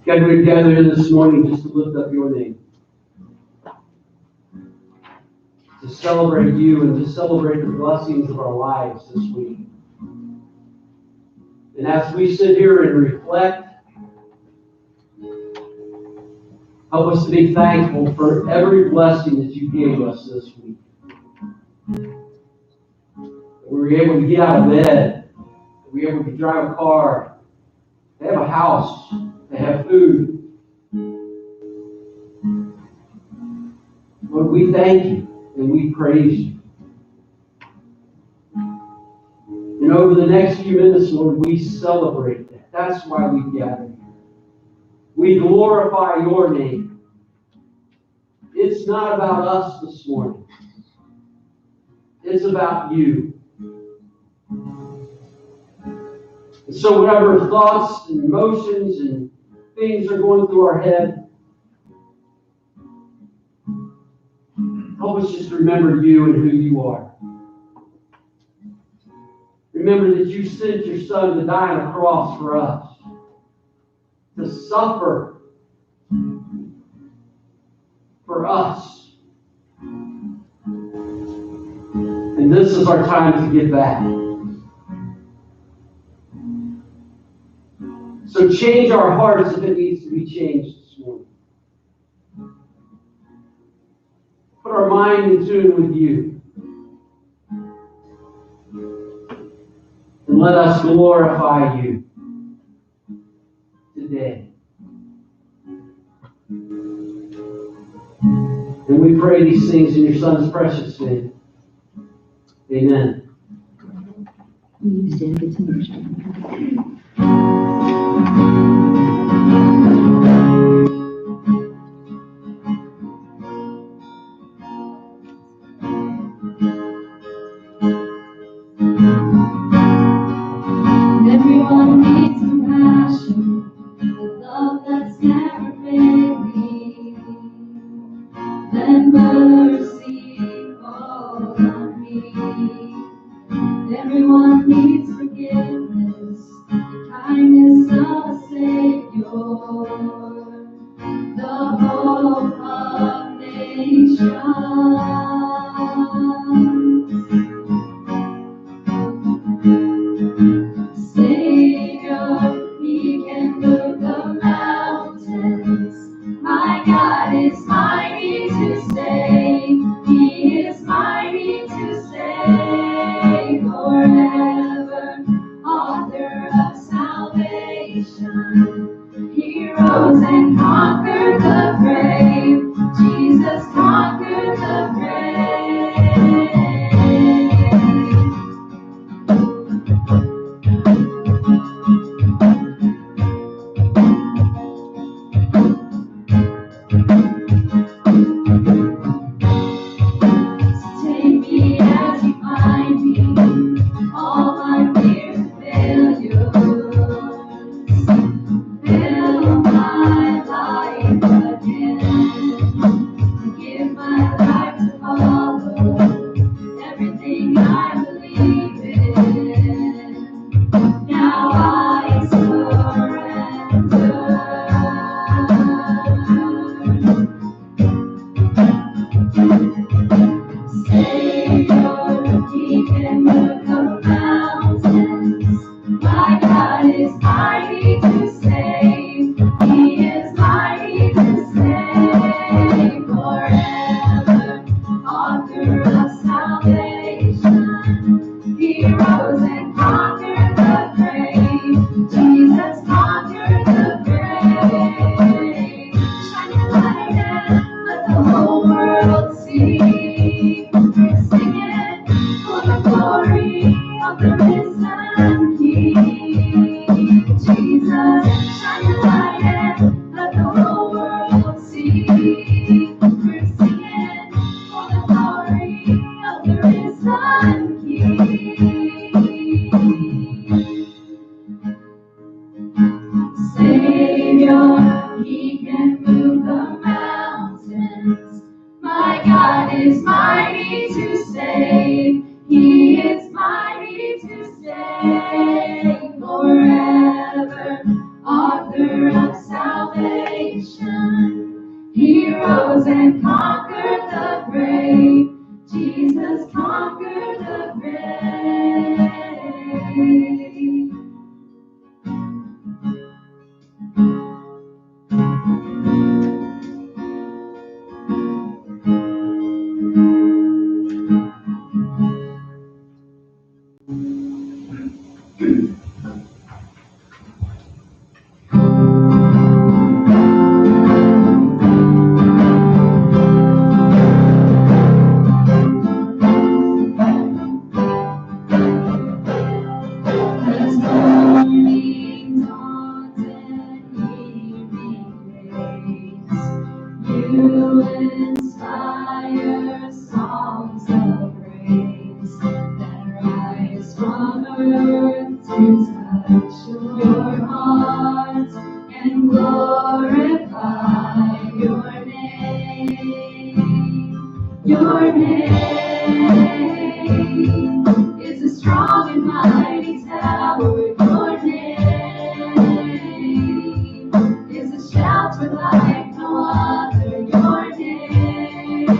God, we've gathered in this morning just to lift up your name, to celebrate you and to celebrate the blessings of our lives this week. And as we sit here and reflect, help us to be thankful for every blessing that you gave us this week. That we were able to get out of bed, that we were able to drive a car, to have a house, to have food. Lord, we thank you and we praise you. And over the next few minutes, Lord, we celebrate that. That's why we gather here. We glorify your name. It's not about us this morning. It's about you. And so whatever thoughts and emotions and things are going through our head, help us just remember you and who you are. Remember that you sent your Son to die on a cross for us, to suffer for us. And this is our time to get back. So change our hearts if it needs to be changed this morning. Put our mind in tune with you. And let us glorify you today. And we pray these things in your Son's precious name. Amen. You stand for tonight. Everyone needs compassion, a love that's never failing. Let mercy fall on me. Everyone needs forgiveness, the kindness of a Savior, the hope of nations. Savior, He can move the mountains. My God is mighty to save. He is mighty to save forever. Author of salvation. He rose and conquered the grave. Jesus conquered the grave. Take me as you find me, all my fears and failures. Fill my life again. Give my life to follow everything I believe in. Now I surrender. Savior, He can move the mountains. My God is mighty to save. He is mighty to save forever. Author of salvation. He rose and conquered the grave. Jesus conquered the grave. Shine your light and let the whole world see. Sing it for the glory of the risen King. Jesus, shine your light and let the whole world see. We're singing for the glory of the risen King. Savior, He can move the mountains. My God is mighty to save. He is mighty to save forever. Author of salvation. He rose and conquered the grave. Jesus conquered the grave. As morning dawns and evening fades, you inspire songs of praise that rise from earth to touch your heart and glorify your name. Your name is a strong and mighty tower. Your name is a shelter like no other. Your name,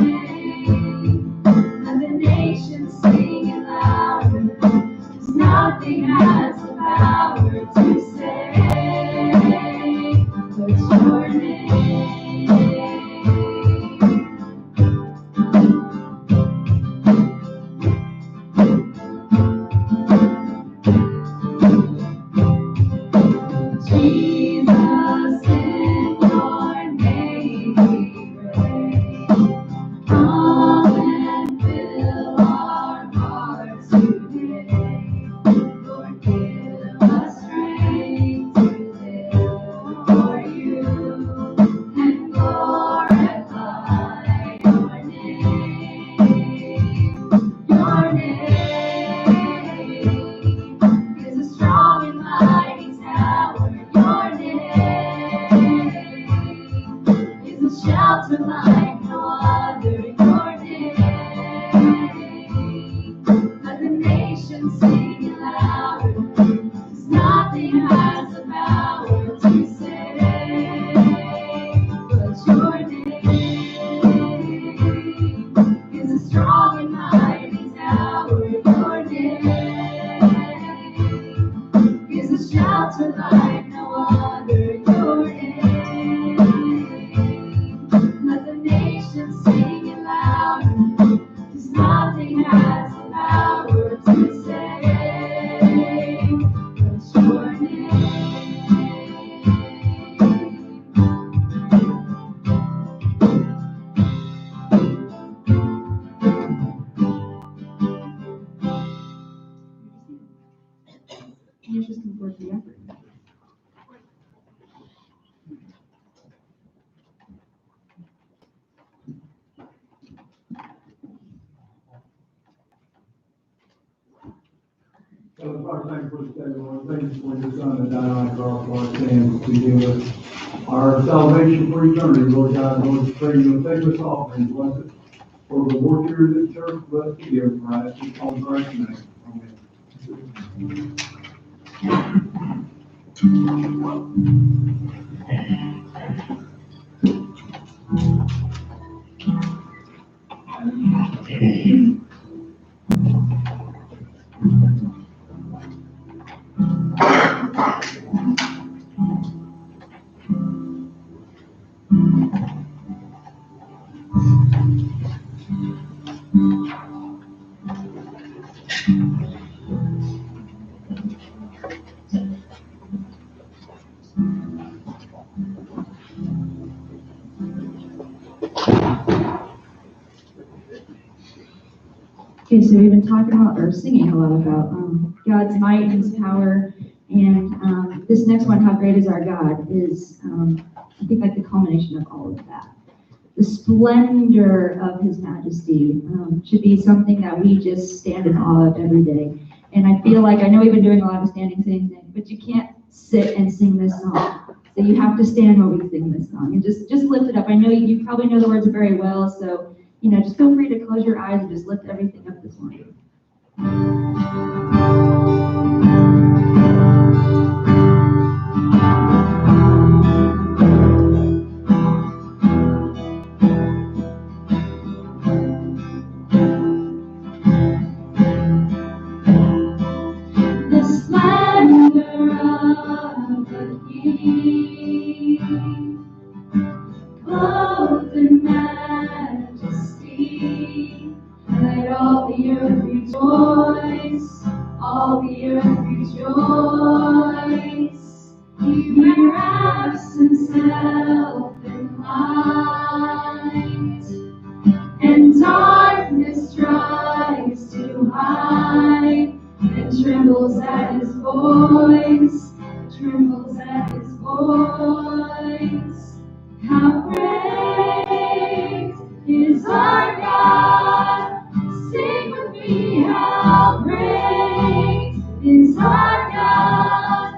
and the nations sing it louder, 'cause nothing has the power to save but your name. a shelter like no other. Your name, let the nations sing it louder. 'Cause nothing has the power to save, but your name is a strong and mighty tower. Your name is a shelter like no other. Your name, let the nations sing it louder. 'Cause nothing has the power to save, but your name. You're just looking forward to the effort. Father, thank you for this day, Lord. Thank you for your Son that died on the cross for our sins to give us our salvation for eternity, Lord God. Lord, we pray you'll take this offering, bless it for the work here in this church, bless the gift, Christ. In Christ's name. Amen. Okay, so we've been talking about, or singing a lot about God's might and His power, and this next one, How Great Is Our God, is, I think, like the culmination of all of that. The splendor of His majesty should be something that we just stand in awe of every day. And I feel like, I know we've been doing a lot of standing, sitting things, but you can't sit and sing this song. So you have to stand while we sing this song, and just lift it up. I know you probably know the words very well, so just feel free to close your eyes and just lift everything up this morning. The splendor of the King, clothed in majesty, let all the earth rejoice, all the earth rejoice. He wraps himself in light, and darkness tries to hide, and trembles at his voice, trembles at his voice. How great is our God? Sing with me, how great is our God?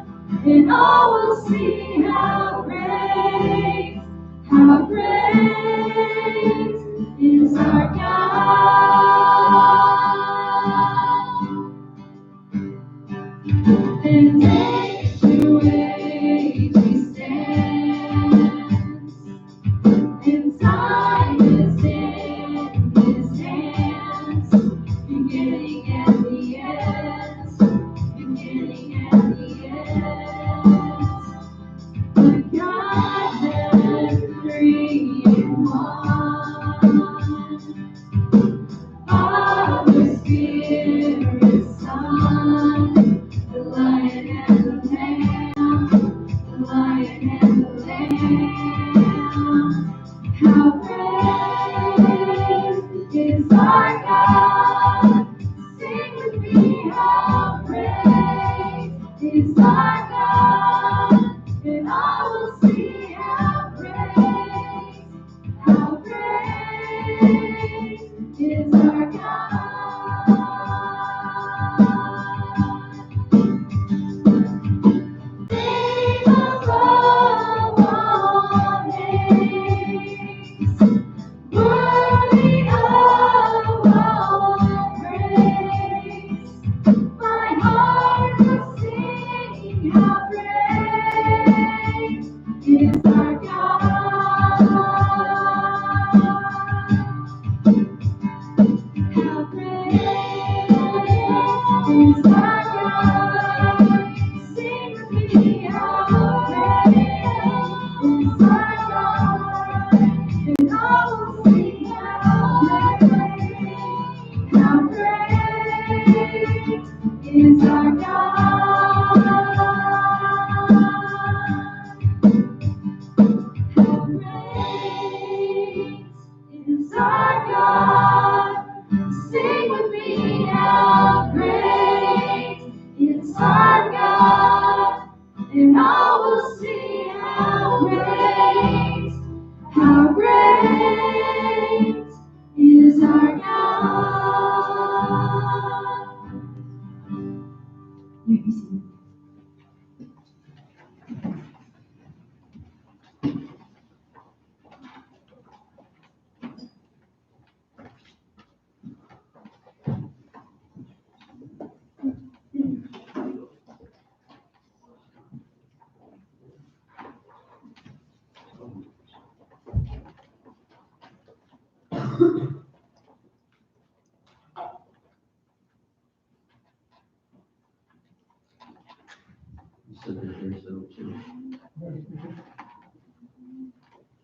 And all will see how great is our God. And age to age He stands,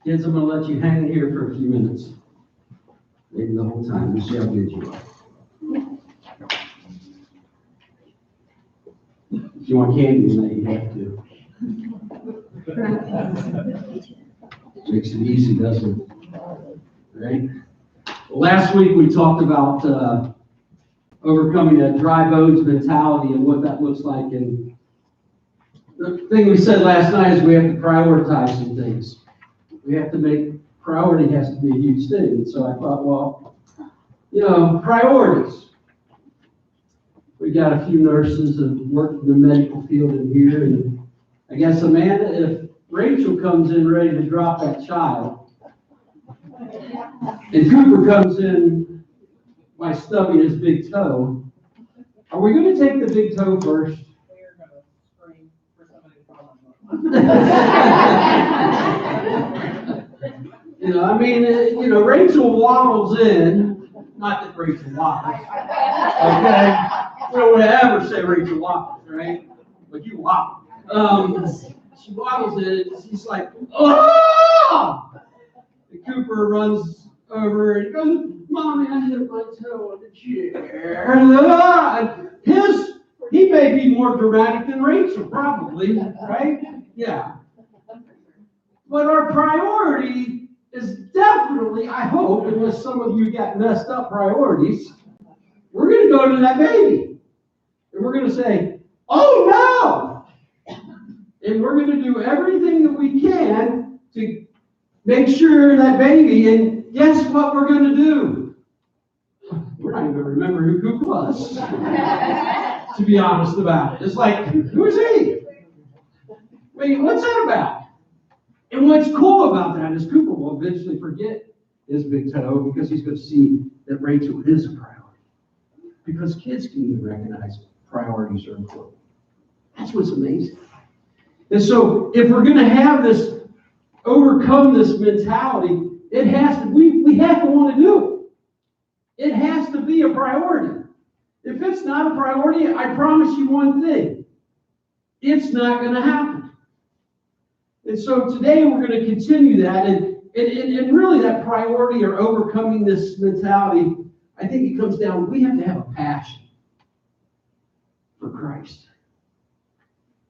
Kids, I'm gonna let you hang here for a few minutes. Maybe the whole time, we'll see how good you are. If you want candy tonight, you have to. Makes it easy, doesn't it? Right? Last week, we talked about overcoming that dry bones mentality and what that looks like. And the thing we said last night is we have to prioritize some things. We have to make, priority has to be a huge thing. And so I thought, well, priorities. We got a few nurses that work in the medical field in here, and I guess Amanda, if Rachel comes in ready to drop that child, and Cooper comes in by stubbing his big toe, are we going to take the big toe first? We're gonna scream for somebody to come. Rachel waddles in, not that Rachel waddles, okay? We don't want to ever say Rachel waddles, right? But you waddle. She waddles in, and she's like, oh! And Cooper runs over and goes, Mommy, I hit my toe on the chair. And he may be more dramatic than Rachel, probably, right? Yeah. But our priority is definitely, I hope, unless some of you got messed up priorities, we're going to go to that baby. And we're going to say, oh no! And we're going to do everything that we can to make sure that baby, and guess what we're going to do? We're not even going to remember who Cooper was, to be honest about it. It's like, who's he? I mean, what's that about? And what's cool about that is Cooper will eventually forget his big toe because he's going to see that Rachel is a priority. Because kids can even recognize priorities are important. That's what's amazing. And so if we're going to have this, overcome this mentality, it has to, we have to want to do it. It has to be a priority. If it's not a priority, I promise you one thing. It's not going to happen. And so today we're going to continue that. And really that priority or overcoming this mentality, I think it comes down, we have to have a passion for Christ.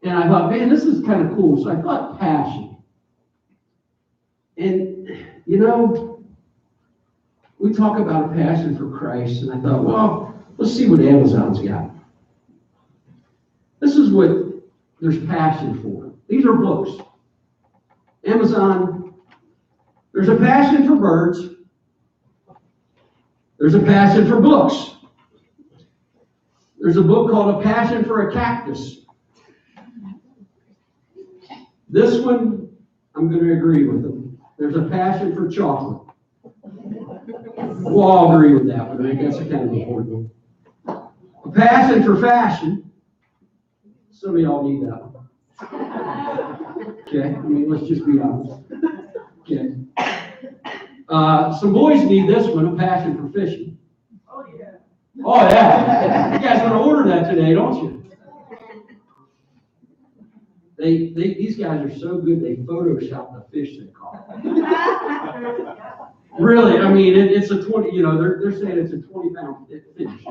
And I thought, man, this is kind of cool. So I thought passion. And, we talk about a passion for Christ. And I thought, well, let's see what Amazon's got. This is what there's passion for. These are books. Amazon, there's a passion for birds. There's a passion for books. There's a book called A Passion for a Cactus. This one, I'm going to agree with them. There's a passion for chocolate. We'll all agree with that one. I think that's a kind of important one. A passion for fashion. Some of y'all need that one. Okay, let's just be honest. Okay. Some boys need this one, a passion for fishing. Oh, yeah. Oh, yeah. You guys want to order that today, don't you? These guys are so good, they Photoshop the fish they caught. Really, it's a 20, they're saying it's a 20-pound fish.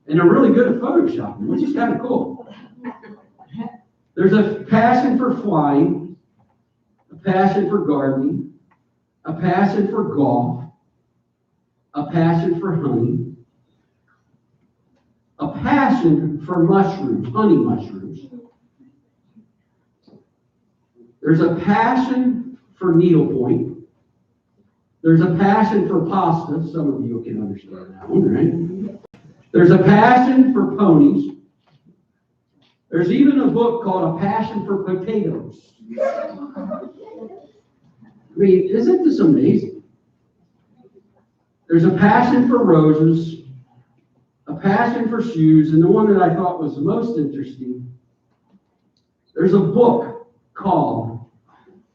And they're really good at Photoshopping, which is kind of cool. There's a passion for flying, a passion for gardening, a passion for golf, a passion for honey, a passion for mushrooms, honey mushrooms. There's a passion for needlepoint. There's a passion for pasta. Some of you can understand that one, right? There's a passion for ponies. There's even a book called A Passion for Potatoes. Isn't this amazing? There's a passion for roses, a passion for shoes, and the one that I thought was the most interesting, there's a book called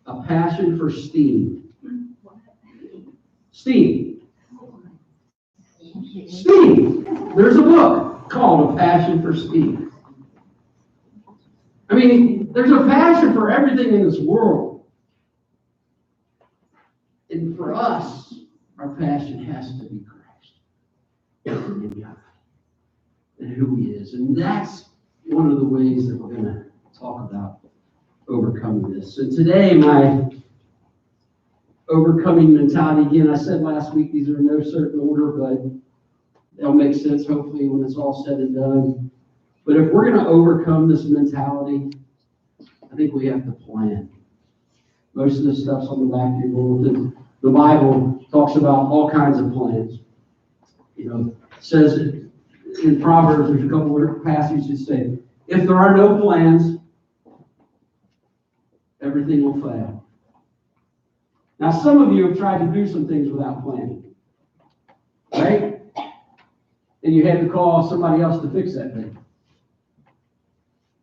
A Passion for Steam. Steam. Steam. There's a book called A Passion for Steam. There's a passion for everything in this world. And for us, our passion has to be Christ and God and who He is. And that's one of the ways that we're going to talk about overcoming this. So today, my overcoming mentality, again, I said last week, these are in no certain order, but they'll make sense hopefully when it's all said and done. But if we're going to overcome this mentality, I think we have to plan. Most of this stuff's on the back of your bulletin. The Bible talks about all kinds of plans. You know, it says in Proverbs, there's a couple of passages that say, if there are no plans, everything will fail. Now, some of you have tried to do some things without planning, right? And you had to call somebody else to fix that thing.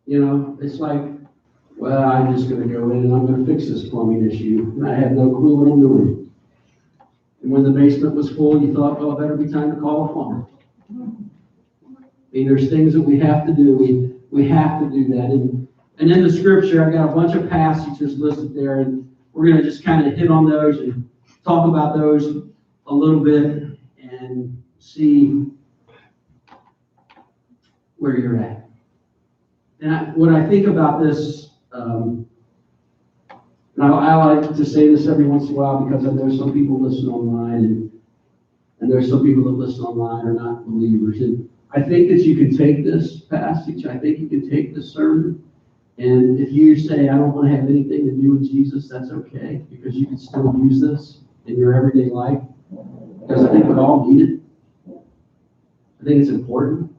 You know, it's like, well, I'm just going to go in and I'm going to fix this plumbing issue. And I have no clue what I'm doing. And when the basement was full, you thought, well, it better be time to call a plumber. I mean, there's things that we have to do. We have to do that. And in the scripture, I've got a bunch of passages listed there, and we're going to just kind of hit on those and talk about those a little bit and see where you're at. And when I think about this, and I like to say this every once in a while because I know some people listen online, and there's some people that listen online are not believers. And I think that you can take this passage, I think you can take this sermon, and if you say, I don't want to have anything to do with Jesus, that's okay, because you can still use this in your everyday life, because I think we all need it. I think it's important.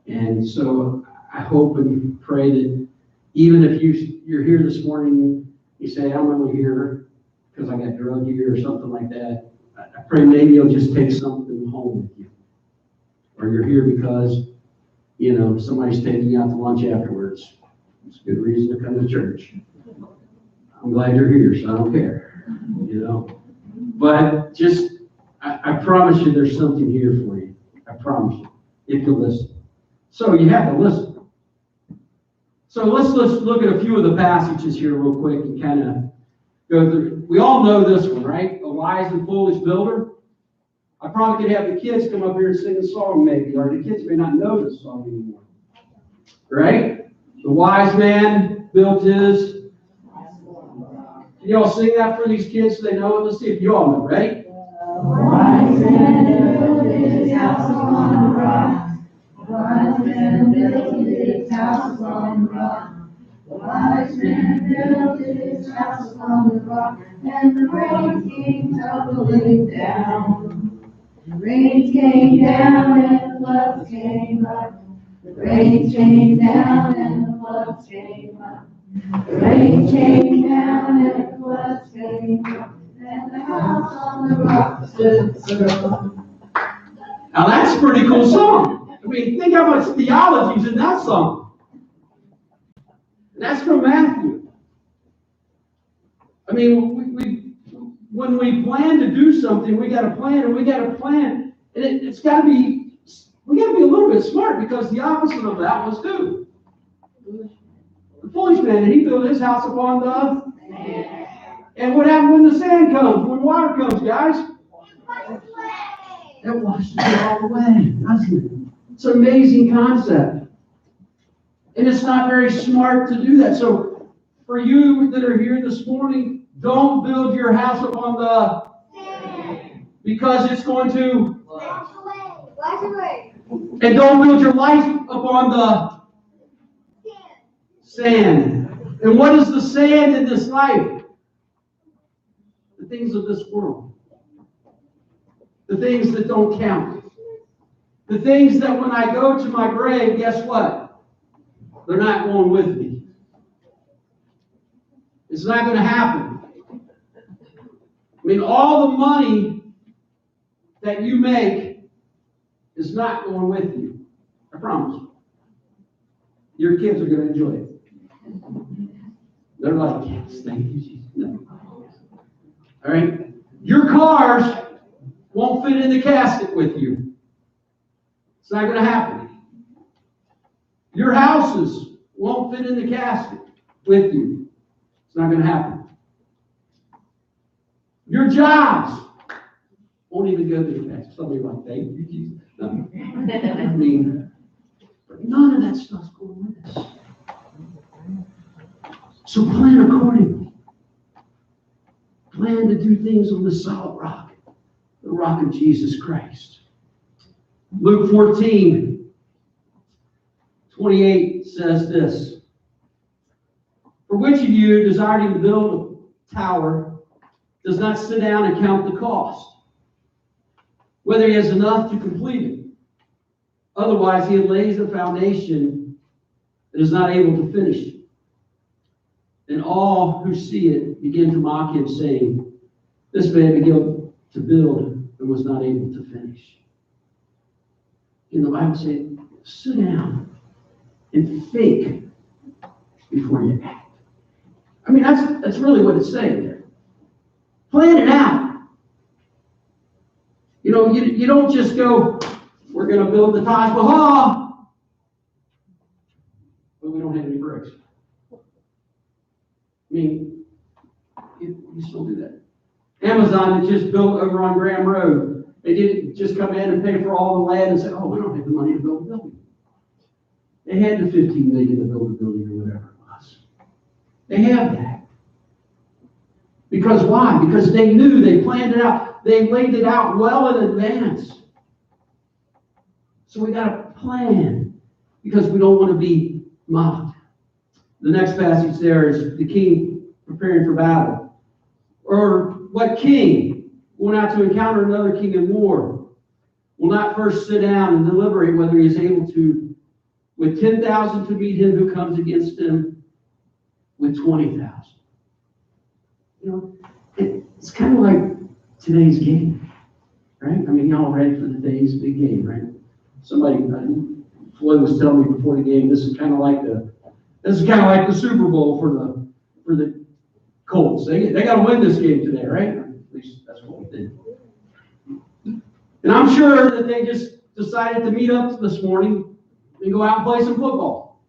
And so I hope and pray that even if you're here this morning, you say, I'm only here because I got drugged here or something like that, I pray maybe you'll just take something home with you. Or you're here because, you know, somebody's taking you out to lunch afterwards. It's a good reason to come to church. I'm glad you're here, so I don't care, you know. But just, I promise you there's something here for you. I promise you, if you listen. So you have to listen. So let's look at a few of the passages here real quick and kind of go through. We all know this one, right? A wise and foolish builder. I probably could have the kids come up here and sing a song maybe, or the kids may not know this song anymore. Right? The wise man built his. Can you all sing that for these kids so they know it? Let's see if you all know. Ready? The wise man built his house upon the rock. The wise man built his house upon the rock. The wise man built his house upon the rock, and the rain came tumbling down. The rain came down and the floods came up. The rain came down and the floods came up. The rain came down and the floods came up. And the house on the rock stood firm. Now that's a pretty cool song. I mean, think how much theology is in that song. That's from Matthew. I mean, when we plan to do something, we got to plan, and we got to plan, and it's got to be, we got to be a little bit smart, because the opposite of that was who? The foolish man, and he built his house upon the sand. And what happened when the sand comes, when water comes, guys? It washes it all away, doesn't it? It's an amazing concept. And it's not very smart to do that. So for you that are here this morning, don't build your house upon the sand, because it's going to wash away. And don't build your life upon the sand. And what is the sand in this life? The things of this world. The things that don't count. The things that when I go to my grave, guess what? They're not going with me. It's not going to happen. I mean, all the money that you make is not going with you. I promise you. Your kids are going to enjoy it. They're like, yes, thank you, Jesus. No. All right? Your cars won't fit in the casket with you. It's not going to happen. Your houses won't fit in the casket with you. It's not going to happen. Your jobs won't even go to that. Somebody like, thank you, Jesus. No. I mean, but none of that stuff's going with us. So plan accordingly. Plan to do things on the solid rock, the rock of Jesus Christ. Luke 14:28 says this. For which of you, desiring to build a tower, does not sit down and count the cost, whether he has enough to complete it? Otherwise, he lays a foundation and is not able to finish it. And all who see it begin to mock him, saying, this man began to build and was not able to finish. And the Bible says, sit down and think before you act. I mean, that's really what it's saying there. Plan it out. You know, you don't just go, we're going to build the Taj Mahal, but we don't have any bricks. I mean, you still do that. Amazon that just built over on Graham Road, they didn't just come in and pay for all the land and say, oh, we don't have the money to build a building. They had the $15 million to build a building or whatever it was. They have that. Because why? Because they knew, they planned it out, they laid it out well in advance. So we got to plan because we don't want to be mocked. The next passage there is the king preparing for battle. Or what king going out to encounter another king in war will not first sit down and deliberate whether he is able to, with 10,000 to meet him who comes against him with 20,000. You know, it's kind of like today's game, right? I mean, y'all ready for today's big game, right? Somebody, Floyd was telling me before the game, this is kind of like the Super Bowl for the Colts. They got to win this game today, right? At least that's what we did. And I'm sure that they just decided to meet up this morning and go out and play some football.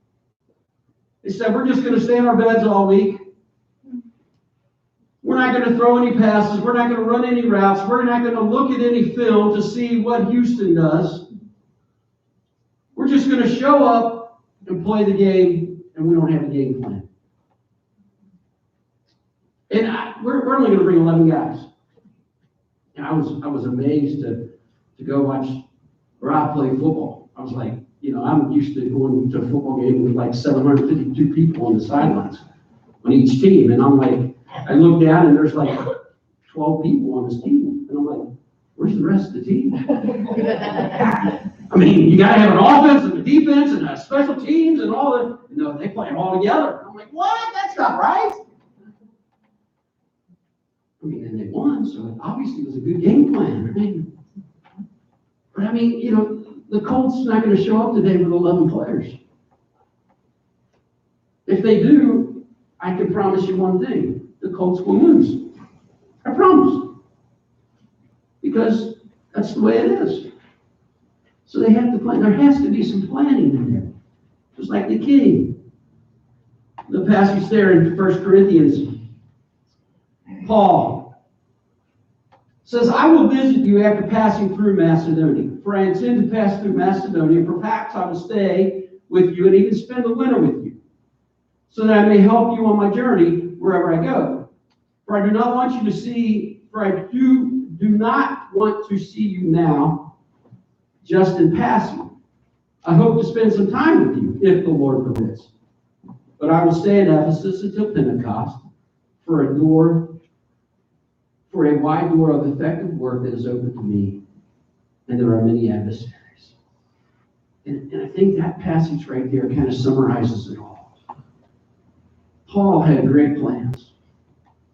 They said, we're just going to stay in our beds all week. We're not going to throw any passes. We're not going to run any routes. We're not going to look at any film to see what Houston does. We're just going to show up and play the game, and we don't have a game plan. And we're only going to bring 11 guys. And I was amazed to go watch Rob play football. I was like, you know, I'm used to going to a football game with like 752 people on the sidelines on each team. And I'm like, I look down and there's like 12 people on this team. And I'm like, where's the rest of the team? I mean, you got to have an offense and a defense and a special teams and all that. You know, they play it all together. I'm like, what? That's not right. I mean, and they won, so it obviously was a good game plan, right? But I mean, you know, the Colts not going to show up today with 11 players. If they do, I can promise you one thing. The Colts will lose. I promise. Because that's the way it is. So they have to plan. There has to be some planning in there. Just like the king. The passage there in 1 Corinthians, Paul says, I will visit you after passing through Macedonia. For I intend to pass through Macedonia. Perhaps I will stay with you and even spend the winter with you, so that I may help you on my journey wherever I go. For I do not want you to see, for I do not want to see you now, just in passing. I hope to spend some time with you, if the Lord permits. But I will stay in Ephesus until Pentecost, for a wide door of effective work that is open to me, and there are many adversaries. And I think that passage right there kind of summarizes it all. Paul had great plans.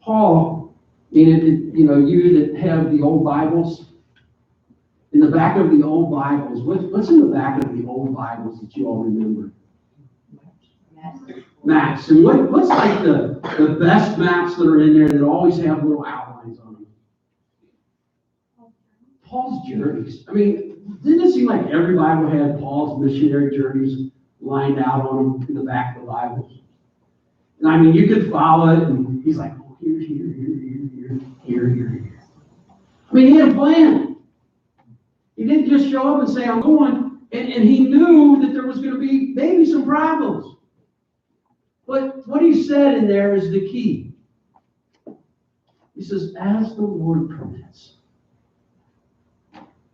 Paul, you know, you that have the old Bibles, in the back of the old Bibles, what's in the back of the old Bibles that you all remember? Maps. And what's like the best maps that are in there that always have little outlines on them? Paul's journeys. I mean, didn't it seem like every Bible had Paul's missionary journeys lined out on them in the back of the Bibles? And I mean, you could follow it, and he's like, oh, here. I mean, he had a plan. He didn't just show up and say, I'm going. And he knew that there was going to be maybe some problems. But what he said in there is the key. He says, as the Lord permits.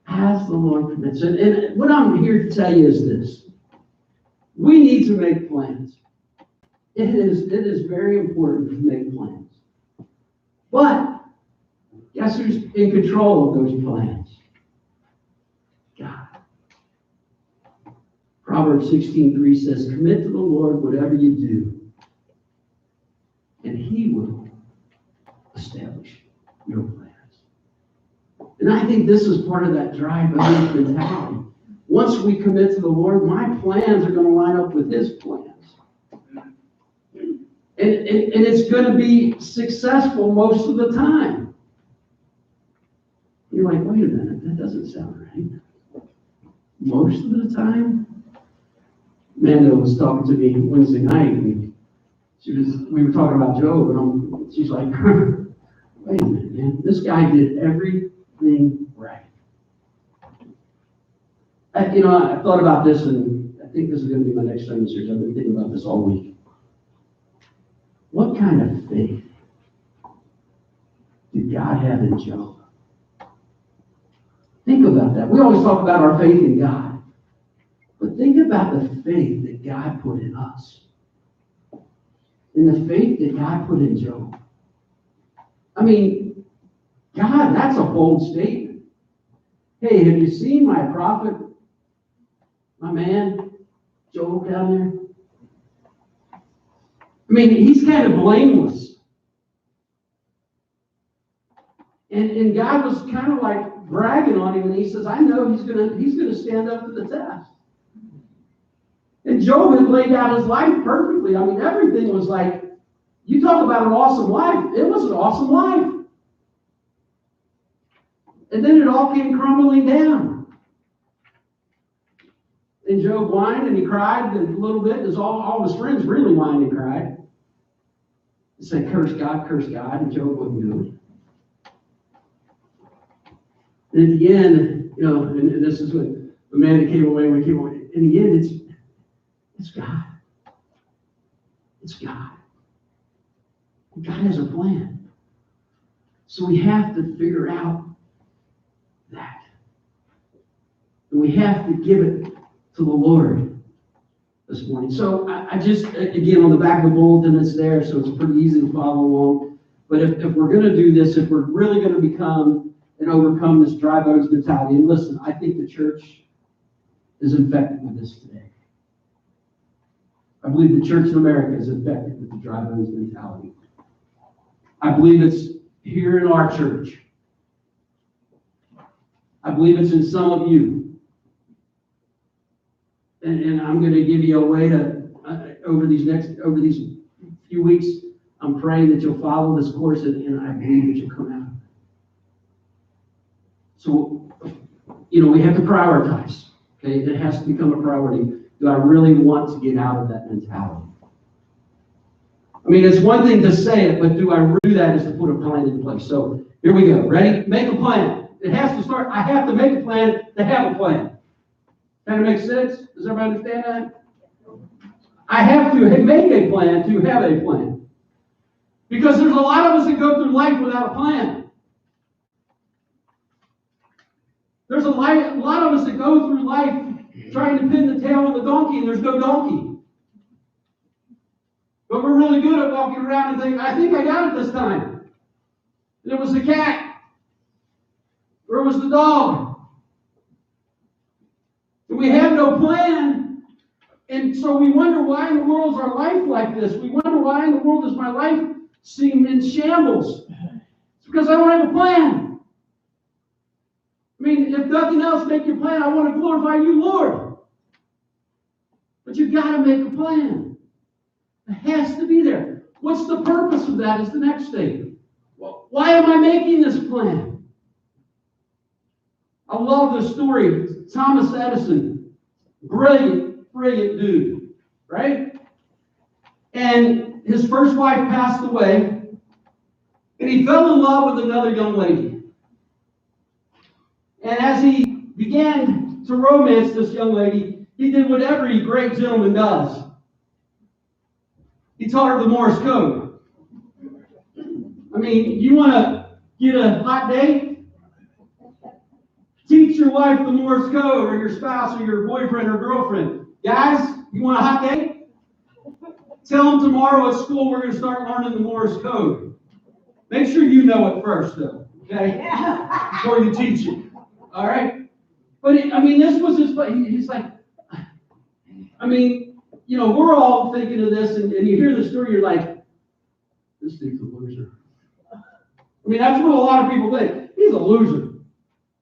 As the Lord permits. And what I'm here to tell you is this. We need to make plans. It is very important to make plans. But guess who's in control of those plans? God. Proverbs 16:3 says, commit to the Lord whatever you do, and he will establish your plans. And I think this is part of that dry bones mentality. Once we commit to the Lord, my plans are going to line up with his plans. And it's going to be successful most of the time. You're like, wait a minute, that doesn't sound right. Most of the time? Amanda was talking to me Wednesday night, and we were talking about Job, and she's like, wait a minute, man, this guy did everything right. I thought about this, and I think this is going to be my next sermon series. I've been thinking about this all week. What kind of faith did God have in Job? Think about that. We always talk about our faith in God. But think about the faith that God put in us. And the faith that God put in Job. I mean, God, that's a bold statement. Hey, have you seen my prophet, my man, Job down there? I mean, he's kind of blameless. And God was kind of like bragging on him, and he says, I know he's gonna stand up to the test. And Job had laid out his life perfectly. I mean, everything was like, you talk about an awesome life. It was an awesome life. And then it all came crumbling down. And Job whined and he cried a little bit, as all his friends really whined and cried. They said, curse God, and Job wouldn't do it. And at the end, and this is what Amanda came away. In the end, it's God. It's God. God has a plan. So we have to figure out that. And we have to give it to the Lord this morning. So I just, again, on the back of the bulletin, it's there, so it's pretty easy to follow along. But if we're going to do this, if we're really going to become and overcome this dry bones mentality, and listen, I think the church is infected with this today. I believe the church in America is infected with the dry bones mentality. I believe it's here in our church. I believe it's in some of you. And I'm going to give you a way to, over these few weeks, I'm praying that you'll follow this course, and I believe that you'll come out. So, we have to prioritize. Okay, it has to become a priority. Do I really want to get out of that mentality? I mean, it's one thing to say it, but do I do that is to put a plan in place. So here we go. Ready? Make a plan. It has to start. I have to make a plan to have a plan. Kind of makes sense? Does everybody understand that? I have to make a plan to have a plan. Because there's a lot of us that go through life without a plan. There's a lot of us that go through life trying to pin the tail on the donkey, and there's no donkey. But we're really good at walking around and thinking, I think I got it this time. And it was the cat. Or it was the dog. And we have no plan. And so we wonder why in the world is our life like this? We wonder why in the world does my life seem in shambles? It's because I don't have a plan. I mean, if nothing else, make your plan. I want to glorify you, Lord. But you've got to make a plan. It has to be there. What's the purpose of that is the next thing. Well, why am I making this plan? I love the story. Thomas Edison, brilliant dude, right? And his first wife passed away, and he fell in love with another young lady. And as he began to romance this young lady, he did what every great gentleman does. He taught her the Morse code. I mean, you want to get a hot date? Teach your wife the Morse code, or your spouse, or your boyfriend or girlfriend. Guys, you want a hot date? Tell them tomorrow at school we're going to start learning the Morse code. Make sure you know it first, though, okay? Before you teach it. All right? But, this was his, he's like, we're all thinking of this, and you hear the story, you're like, this dude's a loser. That's what a lot of people think. He's a loser.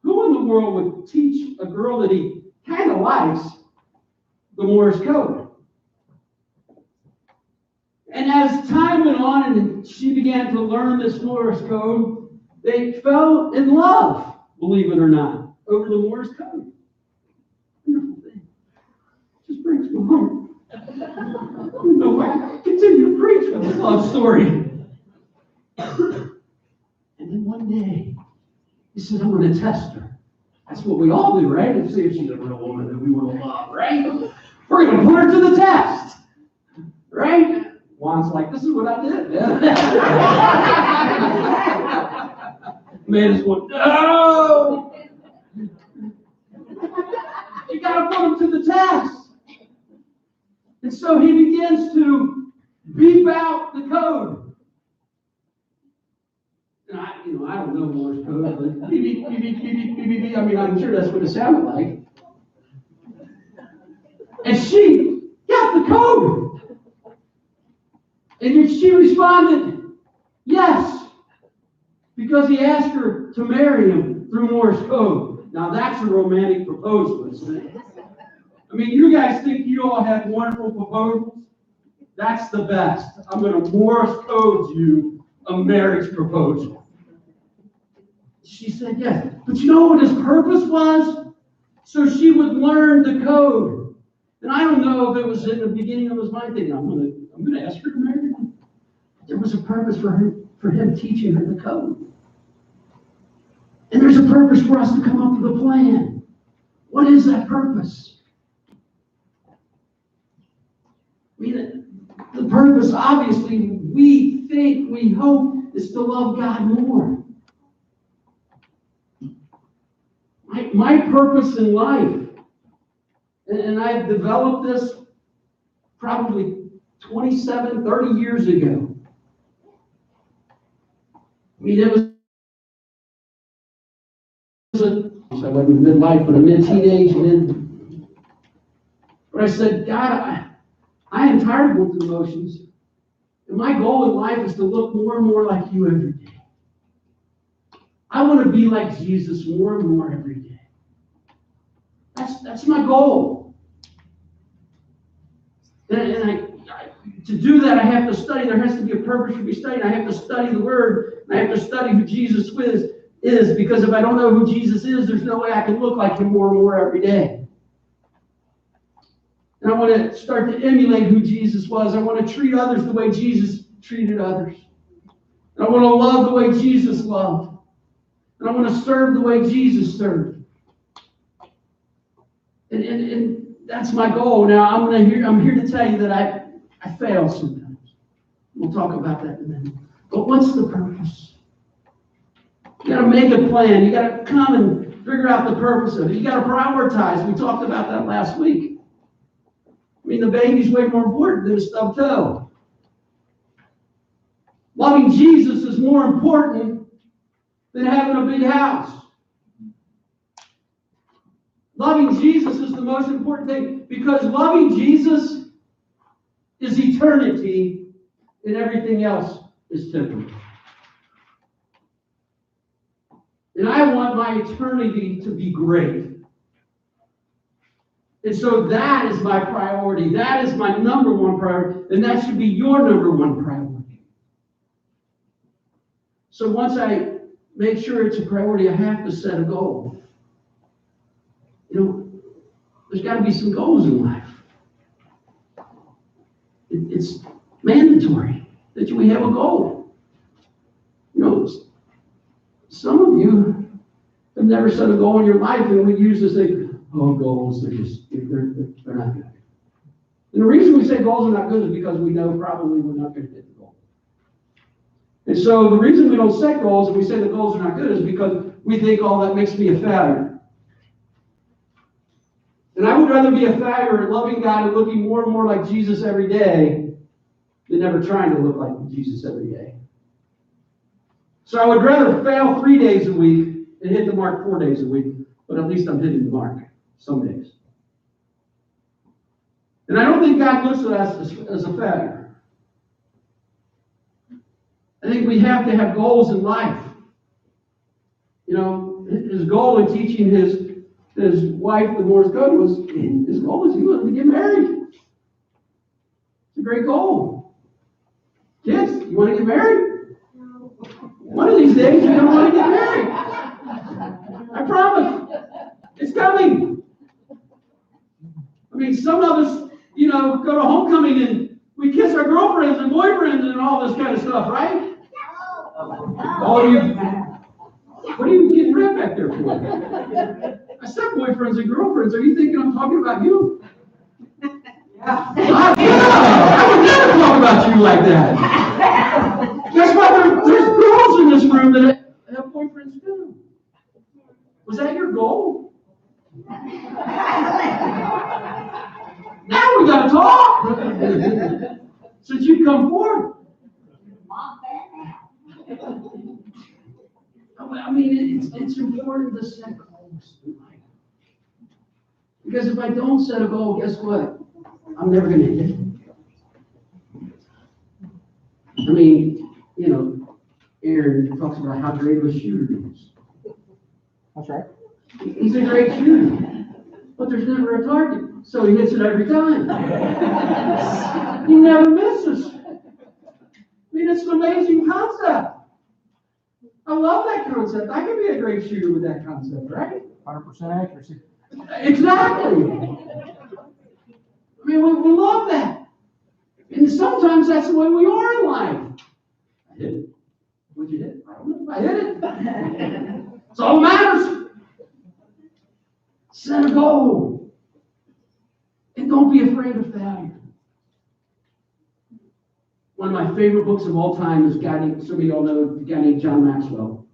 Who in the world would teach a girl that he kind of likes the Morse code? And as time went on and she began to learn this Morse code, they fell in love, believe it or not, over the Morse code. Wonderful thing. Just breaks my heart. Continue to preach with this love story. And then one day, he said, I'm going to test her. That's what we all do, right? And see if she's a real woman that we want to love, right? We're going to put her to the test, right? Juan's like, this is what I did. Man is going, no! You got to put him to the test. And so he begins to beep out the code. And I don't know Morse code, but beep, beep, beep, beep, beep, beep, beep, beep. I'm sure that's what it sounded like. And she got the code. And she responded, yes, because he asked her to marry him through Morse code. Now that's a romantic proposal, isn't it? You guys think you all have wonderful proposals? That's the best. I'm going to Morse code you a marriage proposal. She said yes. But you know what his purpose was? So she would learn the code. And I don't know if it was in the beginning of his mind thinking, I'm going to ask her to marry him. There was a purpose for him teaching her the code. And there's a purpose for us to come up with a plan. What is that purpose? The purpose, obviously, we think, we hope, is to love God more. My purpose in life, and I've developed this probably 27, 30 years ago. It was I wasn't midlife, but a mid-teenage, but I said, God, I am tired of going through the motions. And my goal in life is to look more and more like you every day. I want to be like Jesus more and more every day. That's my goal. And to do that, I have to study. There has to be a purpose for me studying. I have to study the Word. And I have to study who Jesus is, because if I don't know who Jesus is, there's no way I can look like him more and more every day. And I want to start to emulate who Jesus was. I want to treat others the way Jesus treated others. And I want to love the way Jesus loved. And I want to serve the way Jesus served. And that's my goal. Now, I'm here to tell you that I fail sometimes. We'll talk about that in a minute. But what's the purpose? You got to make a plan. You got to come and figure out the purpose of it. You got to prioritize. We talked about that last week. The baby's way more important than a stubbed toe. Loving Jesus is more important than having a big house. Loving Jesus is the most important thing, because loving Jesus is eternity and everything else is temporary. And I want my eternity to be great. And so that is my priority. That is my number one priority. And that should be your number one priority. So once I make sure it's a priority, I have to set a goal. There's got to be some goals in life. It's mandatory that we have a goal. Some of you have never set a goal in your life, and we use this thing, oh, goals, they're not good. And the reason we say goals are not good is because we know probably we're not going to hit the goal. And so the reason we don't set goals and we say the goals are not good is because we think, oh, that makes me a failure. And I would rather be a failure at loving God and looking more and more like Jesus every day than never trying to look like Jesus every day. So I would rather fail 3 days a week and hit the mark 4 days a week, but at least I'm hitting the mark some days. And I don't think God looks at us as a failure. I think we have to have goals in life. You know, his goal in teaching his wife the Morse code was, his goal is he wanted to get married. It's a great goal. Kids, you want to get married? One of these days you're going to want to get married. I promise. It's coming. I mean, some of us, you know, go to homecoming and we kiss our girlfriends and boyfriends and all this kind of stuff, right? All you, what are you getting red back there for? I said boyfriends and girlfriends. Are you thinking I'm talking about you? Yeah. I would never talk about you like that. Guess what? There's girls in this room that have boyfriends too. Was that your goal? Now we got to talk. Since you come forward. I mean, it's important to set goals in life. Because if I don't set a goal, guess what? I'm never going to hit it. I mean, you know, Aaron talks about how great of a shooter he is. That's right. He's a great shooter. But there's never a target. So he hits it every time. He never misses. I mean, it's an amazing concept. I love that concept. I can be a great shooter with that concept, right? 100% accuracy. Exactly. I mean, we love that. And sometimes that's the way we are in life. I hit it. What'd you hit? I don't know. I hit it. That's all that matters. Set a goal. And don't be afraid of failure. One of my favorite books of all time is a guy named, some of y'all know, a guy named John Maxwell.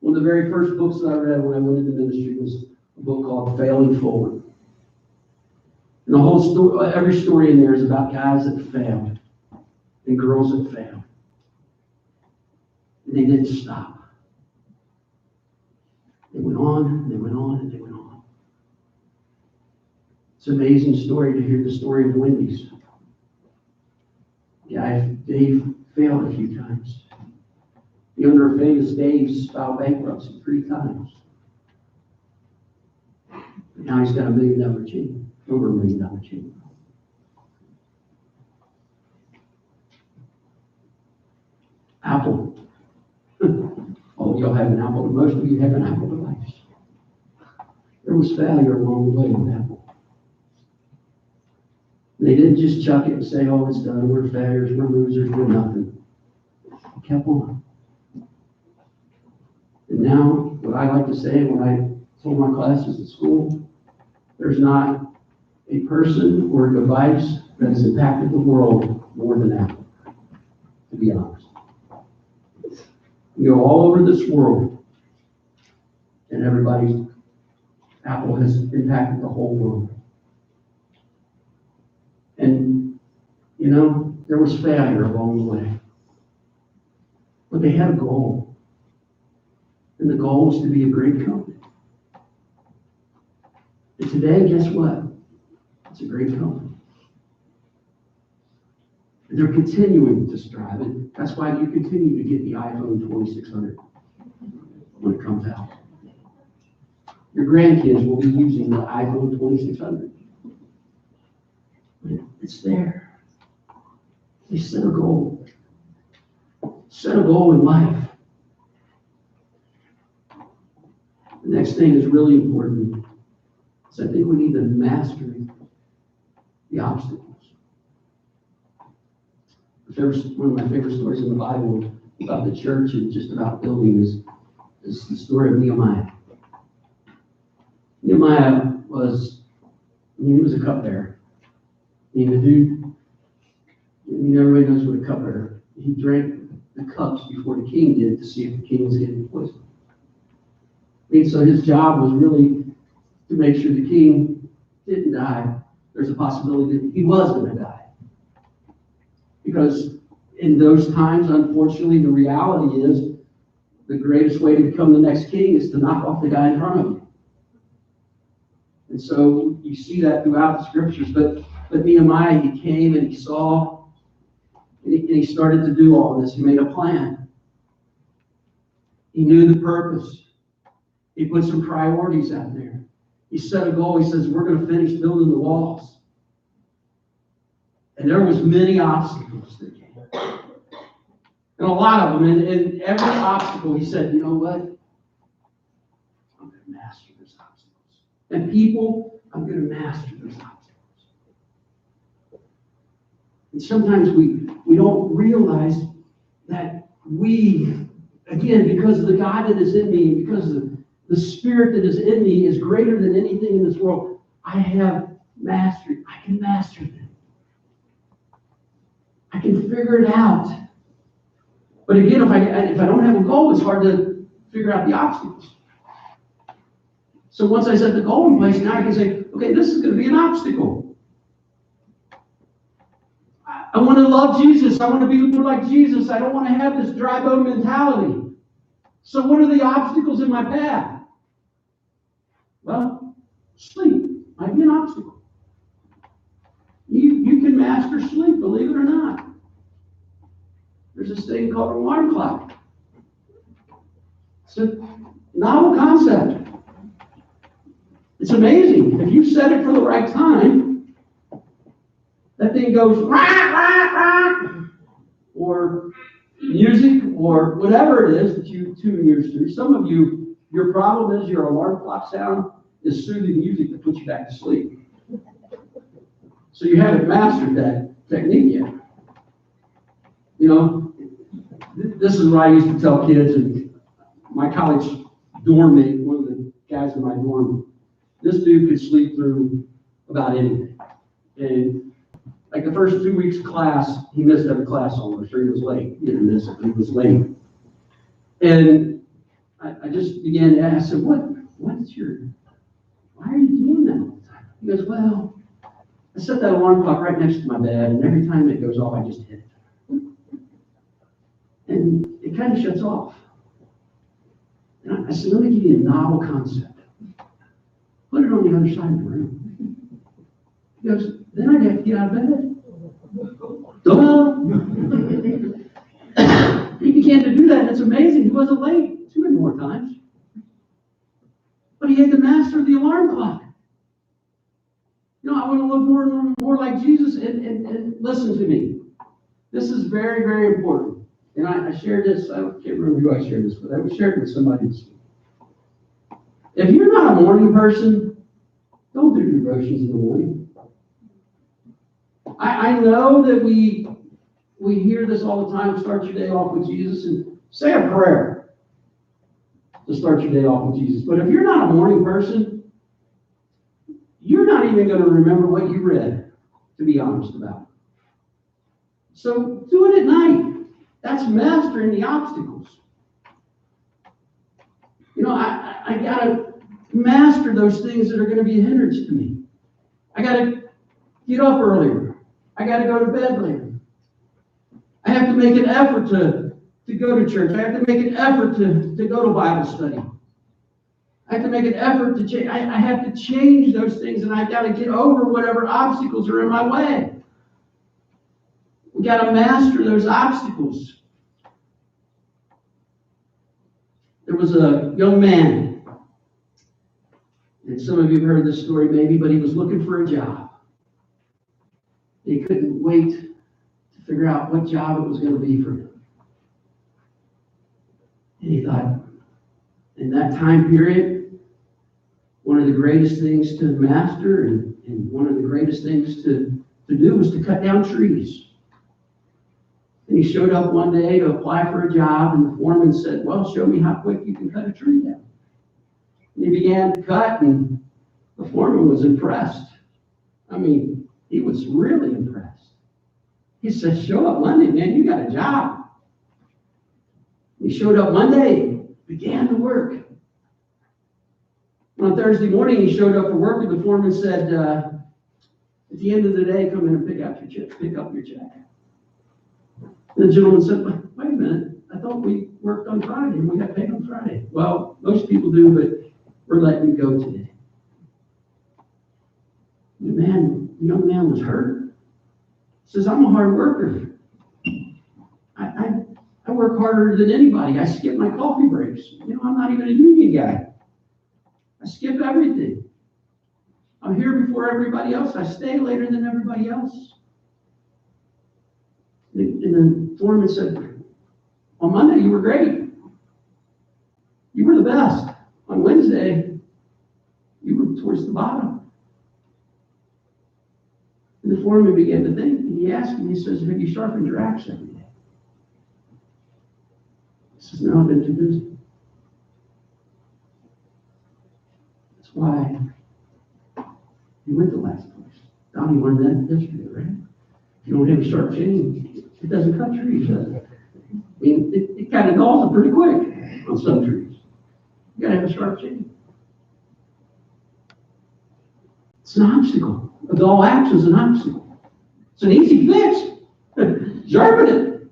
One of the very first books that I read when I went into ministry was a book called Failing Forward. And the whole story, every story in there is about guys that failed and girls that failed. And they didn't stop. They went on, and they went on, and they went on. It's an amazing story to hear the story of Wendy's. Dave failed a few times. The owner of Famous Dave's filed bankruptcy 3 times. But now he's got $1 million chain, over $1 million chain. Apple. All of y'all have an Apple, but most of you have an Apple device. There was failure along the way with Apple. They didn't just chuck it and say, oh, it's done, we're failures, we're losers, we're nothing. They kept on. And now, what I like to say when I told my classes at school, there's not a person or a device that has impacted the world more than Apple, to be honest. You go all over this world, and Apple has impacted the whole world. And, you know, there was failure along the way. But they had a goal. And the goal was to be a great company. And today, guess what? It's a great company. And they're continuing to strive. And that's why you continue to get the iPhone 2600 when it comes out. Your grandkids will be using the iPhone 2600. But it's there. They set a goal. Set a goal in life. The next thing is really important. So I think we need to master the obstacles. One of my favorite stories in the Bible about the church and just about building is is the story of Nehemiah. Nehemiah was, he was a cupbearer. I mean, the dude, everybody knows what a cupbearer. He drank the cups before the king did to see if the king was getting poisoned. I mean, so his job was really to make sure the king didn't die. There's a possibility that he was going to die. Because in those times, unfortunately, the reality is the greatest way to become the next king is to knock off the guy in front of you. And so you see that throughout the scriptures. But Nehemiah, he came and he saw, and he started to do all this. He made a plan. He knew the purpose. He put some priorities out there. He set a goal. He says, we're going to finish building the walls. And there was many obstacles that came. And a lot of them. And every obstacle, he said, you know what? I'm going to master those obstacles. And people, I'm going to master those obstacles. And sometimes we don't realize that we, again, because of the God that is in me, because of the Spirit that is in me is greater than anything in this world, I have mastered. I can master them. I can figure it out. But again, if I don't have a goal, it's hard to figure out the obstacles. So once I set the goal in place, now I can say, okay, this is going to be an obstacle. I want to love Jesus. I want to be more like Jesus. I don't want to have this dry bone mentality. So what are the obstacles in my path? Well, sleep might be an obstacle. You can master sleep, believe it or not. There's this thing called an alarm clock. It's a novel concept. It's amazing. If you set it for the right time, that thing goes rah, rah, rah, or music or whatever it is that you tune yours to. Some of you, your problem is your alarm clock sound is soothing music that puts you back to sleep. So you haven't mastered that technique yet. You know, this is what I used to tell kids, and my college dorm mate, one of the guys in my dorm, this dude could sleep through about anything. And like the first 2 weeks of class, he missed every class almost, or he was late. He didn't miss it, but he was late. And I just began to ask him, why are you doing that all the time? He goes, well, I set that alarm clock right next to my bed, and every time it goes off, I just hit it. And it kind of shuts off. And I said, let me give you a novel concept. Put it on the other side of the room. He goes, then I'd have to get out of bed. Duh! He began to do that, and it's amazing. He wasn't late too many more times. But he had to master the alarm clock. You know, I want to look more like Jesus, and listen to me. This is very, very important. And I shared this, I can't remember who I shared this with. I shared it with somebody this week. If you're not a morning person, don't do devotions in the morning. I know that we hear this all the time, start your day off with Jesus, and say a prayer to start your day off with Jesus. But if you're not a morning person, you're not even going to remember what you read, to be honest about it. So do it at night. That's mastering the obstacles. You know, I got to master those things that are going to be a hindrance to me. I got to get up earlier. I got to go to bed later. I have to make an effort to go to church. I have to make an effort to go to Bible study. I have to make an effort to change. I have to change those things, and I've got to get over whatever obstacles are in my way. We got to master those obstacles. There was a young man, and some of you have heard this story maybe, but he was looking for a job. He couldn't wait to figure out what job it was going to be for him. And he thought, in that time period, one of the greatest things to master and one of the greatest things to do was to cut down trees. And he showed up one day to apply for a job, and the foreman said, well, show me how quick you can cut a tree down. And he began to cut, and the foreman was impressed. I mean, he was really impressed. He said, show up Monday, man, you got a job. He showed up Monday, began to work. On Thursday morning, he showed up for work, and the foreman said, at the end of the day, come in and pick up your check. And the gentleman said, wait a minute, I thought we worked on Friday, and we got paid on Friday. Well, most people do, but we're letting you go today. The young man was hurt. He says, I'm a hard worker. I work harder than anybody. I skip my coffee breaks. I'm not even a union guy. I skip everything. I'm here before everybody else. I stay later than everybody else. And the foreman said, on Monday, you were great. You were the best. On Wednesday, you were towards the bottom. And the foreman began to think, and he asked him, he says, have you sharpened your axe every day? He says, no, I've been too busy. That's why he went to last place. Donnie learned that yesterday, right? If you don't have a sharp chain, it doesn't cut trees, does it? I mean, it kind of galls it pretty quick on some trees. You gotta have a sharp chain. It's an obstacle. A dull axe is an obstacle. It's an easy fix. Sharpen it.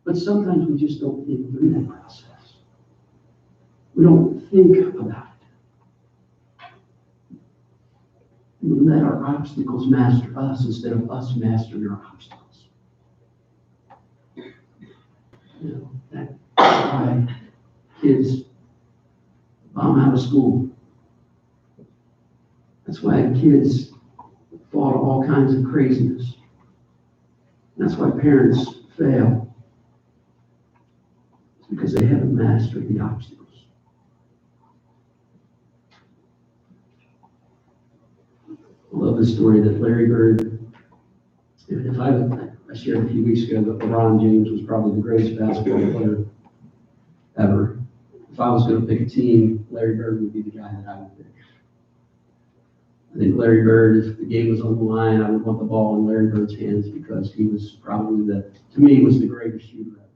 But sometimes we just don't think through that process. We don't think about it. We let our obstacles master us instead of us mastering our obstacles. That's why kids bomb out of school. That's why kids fall to all kinds of craziness. That's why parents fail. It's because they haven't mastered the obstacles. I love the story that Larry Bird, I shared a few weeks ago that LeBron James was probably the greatest basketball player ever. If I was going to pick a team, Larry Bird would be the guy that I would pick. I think Larry Bird, if the game was on the line, I would want the ball in Larry Bird's hands because he was probably to me, was the greatest shooter ever.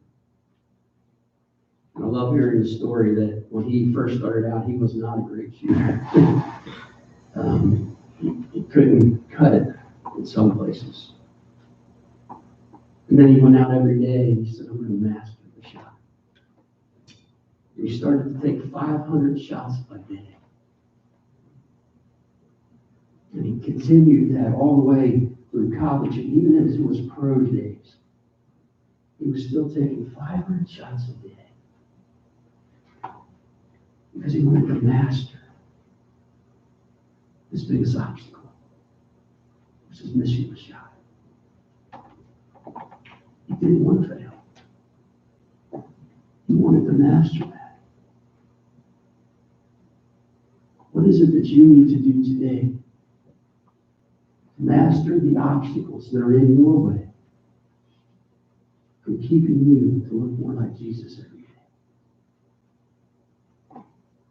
And I love hearing the story that when he first started out, he was not a great shooter. He couldn't cut it in some places. And then he went out every day and he said, I'm going to master the shot. And he started to take 500 shots a day. And he continued that all the way through college, and even into his pro days. He was still taking 500 shots a day. Because he wanted to master his biggest obstacle, which is missing the shot. He didn't want to fail. He wanted to master that. What is it that you need to do today? Master the obstacles that are in your way from keeping you to look more like Jesus every day.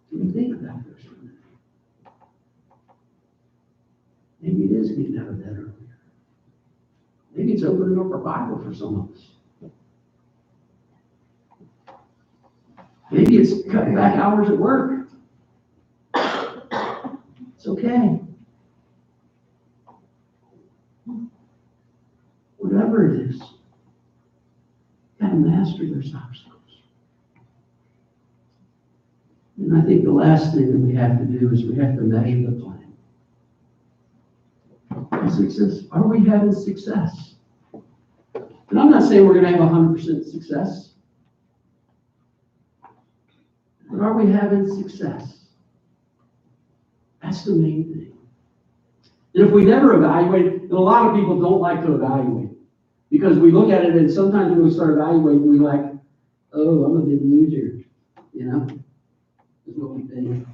Can you think about this for a minute? Maybe it is getting out of bed earlier. Maybe it's opening up our Bible for some of us. Maybe it's cutting back hours at work. It's okay. Whatever it is, you got to master those obstacles. And I think the last thing that we have to do is we have to measure the plan. Success. Are we having success? And I'm not saying we're going to have 100% success. But are we having success? That's the main thing. And if we never evaluate, and a lot of people don't like to evaluate, because we look at it and sometimes when we start evaluating, we like, oh, I'm a big loser, is what we think.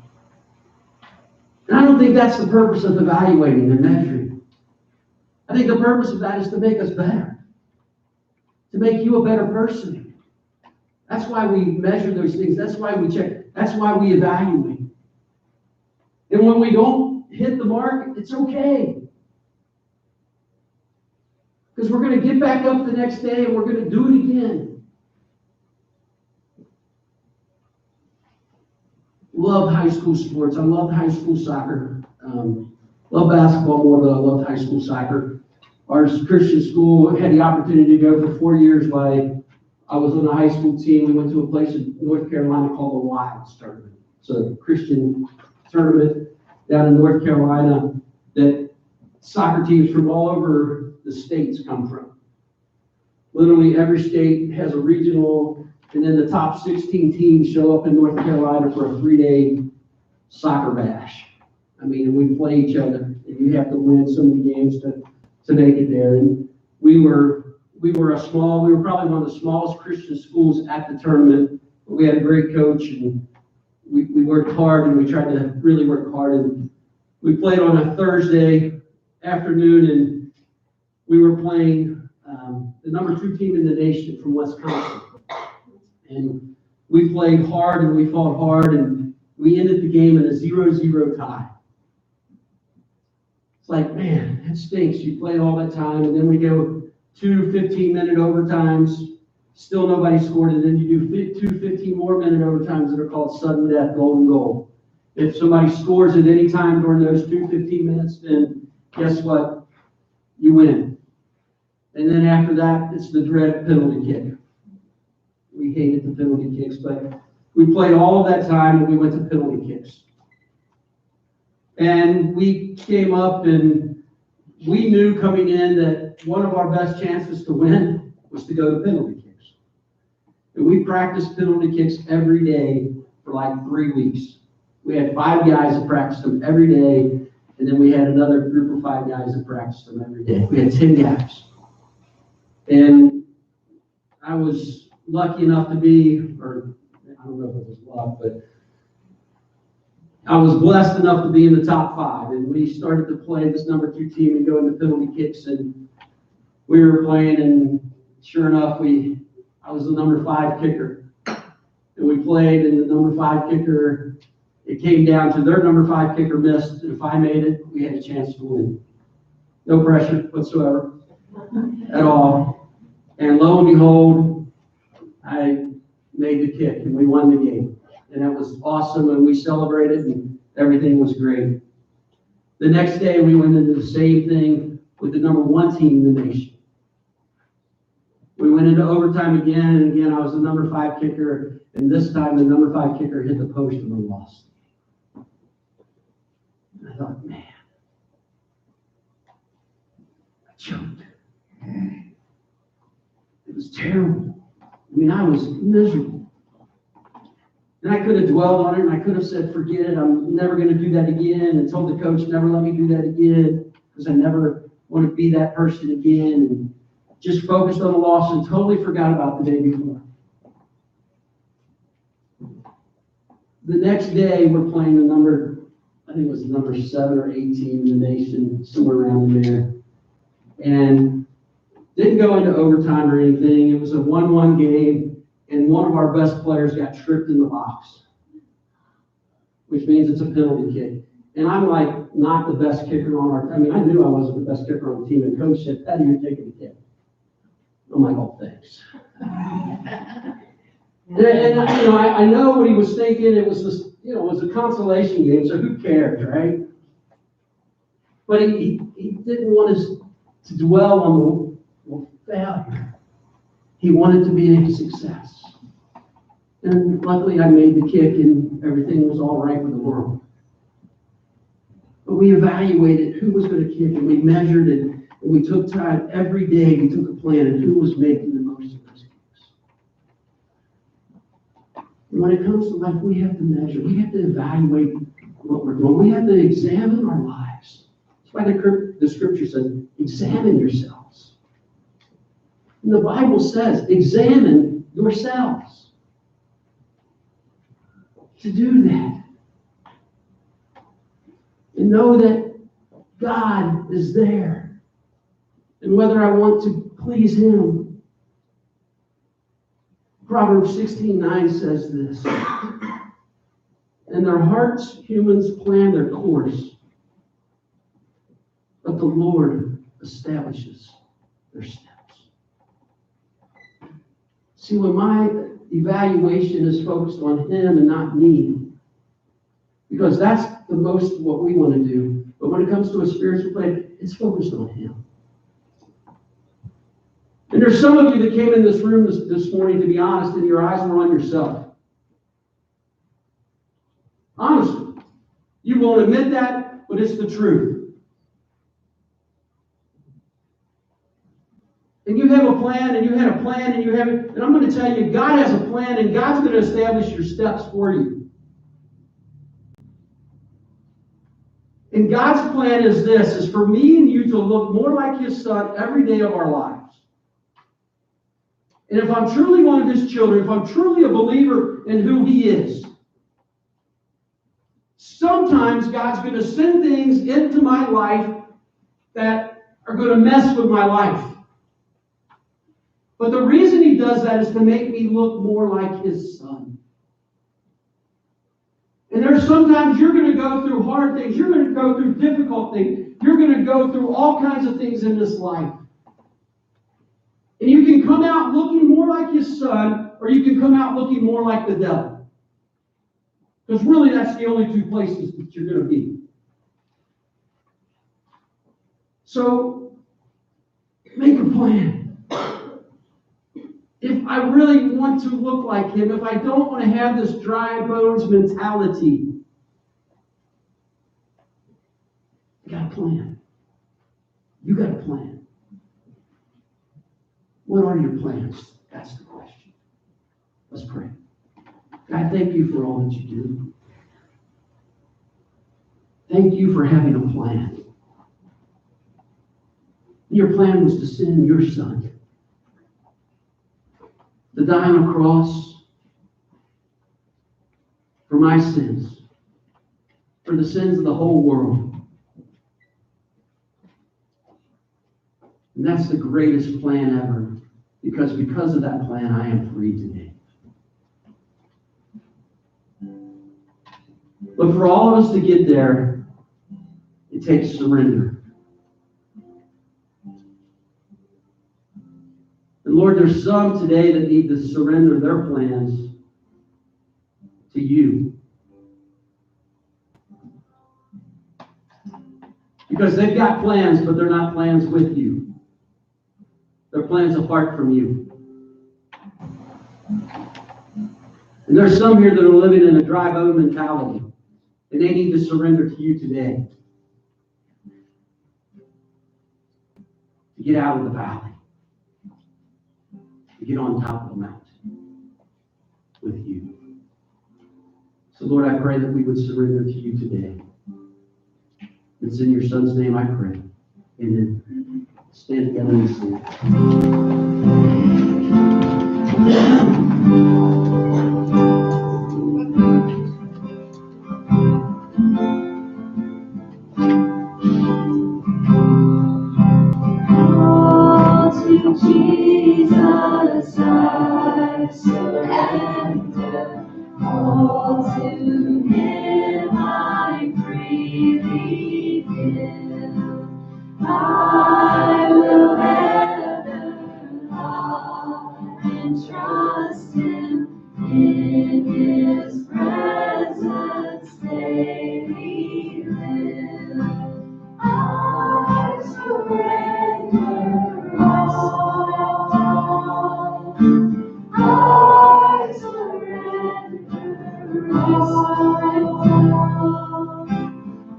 And I don't think that's the purpose of evaluating and measuring. I think the purpose of that is to make us better. to make you a better person. That's why we measure those things. That's why we check. That's why we evaluate. And when we don't hit the mark, it's okay. Because we're going to get back up the next day and we're going to do it again. Love high school sports. I loved high school soccer. Love basketball more, but I loved high school soccer. Our Christian school had the opportunity to go for 4 years while I was on the high school team. We went to a place in North Carolina called the Wilds Tournament. It's a Christian tournament down in North Carolina that soccer teams from all over the states come from. Literally every state has a regional, and then the top 16 teams show up in North Carolina for a 3-day soccer bash. I mean, and we play each other, and you have to win so many games to make it there. And we were probably one of the smallest Christian schools at the tournament, but we had a great coach, and we worked hard, and we tried to really work hard. And we played on a Thursday afternoon, and we were playing the number 2 team in the nation from Wisconsin. And we played hard, and we fought hard, and we ended the game in a 0-0 tie. It's like, man, that stinks. You play all that time, and then we go 2 15-minute overtimes. Still nobody scored, and then you do 2 15-more-minute overtimes that are called sudden death, golden goal. If somebody scores at any time during those 2 15 minutes, then guess what? You win. And then after that, it's the dread penalty kick. We hated the penalty kicks, but we played all of that time, and we went to penalty kicks. And we came up, and we knew coming in that one of our best chances to win was to go to penalty kicks. And we practiced penalty kicks every day for like 3 weeks. We had 5 guys that practiced them every day, and then we had another group of 5 guys that practiced them every day. We had 10 guys. And I was lucky enough to be, or I don't know if it was luck, but I was blessed enough to be in the top 5. And we started to play this number 2 team and go into penalty kicks, and we were playing, and sure enough, I was the number 5 kicker. And we played, and the number 5 kicker, it came down to their number 5 kicker missed, and if I made it, we had a chance to win. No pressure whatsoever at all. And lo and behold, I made the kick, and we won the game. And that was awesome, and we celebrated, and everything was great. The next day, we went into the same thing with the number 1 team in the nation. We went into overtime again, and again, I was the number 5 kicker, and this time the number 5 kicker hit the post and we lost. And I thought, man, I choked. It was terrible. I mean, I was miserable. And I could have dwelled on it, and I could have said, forget it, I'm never going to do that again, and told the coach, never let me do that again, because I never want to be that person again, and just focused on the loss and totally forgot about the day before. The next day, we're playing the number, I think it was the number 7 or 8 team in the nation, somewhere around there. And didn't go into overtime or anything. It was a 1-1 game, and one of our best players got tripped in the box, which means it's a penalty kick. And I'm like not the best kicker on our, I mean, I knew I wasn't the best kicker on the team, and coach said, Patty, you're taking the kick. I'm like, oh, thanks. And I know what he was thinking. It was this, it was a consolation game, so who cares, right? But he didn't want us to dwell on the failure. He wanted to be a success. And luckily I made the kick, and everything was all right with the world. But we evaluated who was going to kick, and we measured it, and we took time every day. We took a plan and who was making the most of those kicks. And when it comes to life, we have to measure. We have to evaluate what we're doing. We have to examine our lives. That's why the scripture says, examine yourselves. And the Bible says, examine yourselves. To do that. And know that God is there. And whether I want to please Him Proverbs 16:9 says this. In their hearts, humans plan their course, but the Lord establishes their steps. See, when my evaluation is focused on Him and not me, because that's the most of what we want to do. But when it comes to a spiritual plan, it's focused on Him. And there's some of you that came in this room this morning, to be honest, and your eyes were on yourself. Honestly. You won't admit that, but it's the truth. And you have a plan, and you had a plan, and you have it. And I'm going to tell you, God has a plan, and God's going to establish your steps for you. And God's plan is this, is for me and you to look more like His Son every day of our lives. And if I'm truly one of His children, if I'm truly a believer in who He is, sometimes God's going to send things into my life that are going to mess with my life. But the reason He does that is to make me look more like His Son. And there's sometimes you're going to go through hard things. You're going to go through difficult things. You're going to go through all kinds of things in this life. And you can come out looking more like His Son, or you can come out looking more like the devil. Because really, that's the only two places that you're going to be. So, make a plan. If I really want to look like Him, if I don't want to have this dry bones mentality, you got a plan. You got a plan. What are your plans? That's the question. Let's pray. God, thank You for all that You do. Thank You for having a plan. Your plan was to send Your Son to die on a cross for my sins, for the sins of the whole world. And that's the greatest plan ever, because of that plan, I am free today. But for all of us to get there, it takes surrender. And Lord, there's some today that need to surrender their plans to You. Because they've got plans, but they're not plans with You. They're plans apart from You. And there's some here that are living in a dry bone mentality. And they need to surrender to You today. To get out of the valley. To get on top of the mountain with You. So Lord, I pray that we would surrender to You today. It's in Your Son's name I pray. Amen. Stand together and sing. Jesus, I surrender. All to Him I freely give. I will ever love and trust Him in His presence daily live. I surrender all. I surrender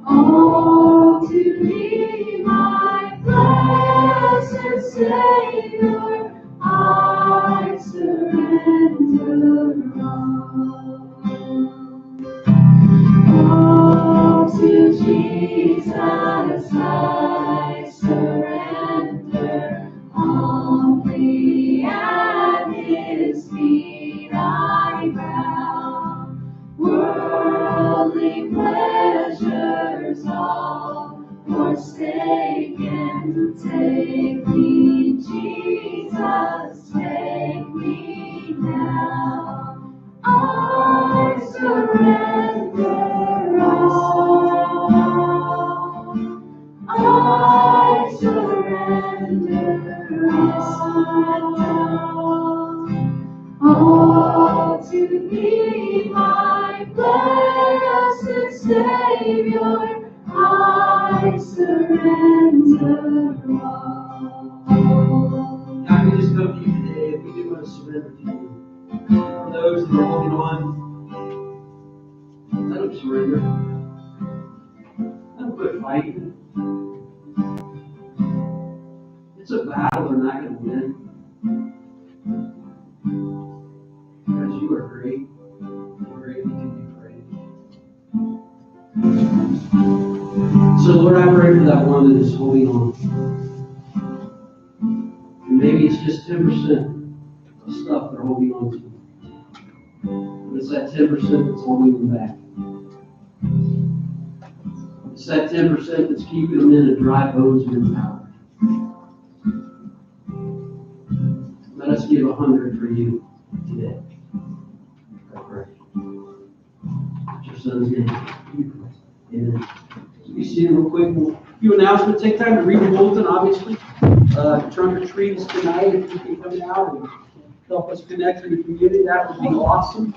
all to Thee, my blessed Savior. I surrender all to Jesus. I surrender. Humbly at His feet I bow. Worldly pleasures all forsaken. Take me, Jesus, take me now. all to thee, my blessed Savior, I surrender all. God, we just come to you today, and we do want to surrender to you. For those that are holding on, let them surrender. Let them quit fighting. It's a battle they're not going to win. Because you are great. You're greatly to be praised. So, Lord, I pray for that one that is holding on. And maybe it's just 10% of stuff they're holding on to. But it's that 10% that's holding them back. It's that 10% that's keeping them in a dry bones of empowerment. Let us give 100 for you today. I pray. In your son's name. Amen. So you see it real quick. A few announcements. Take time to read the bulletin, obviously. Trunk or treat is tonight. If you can come out and help us connect in the community, that would be awesome.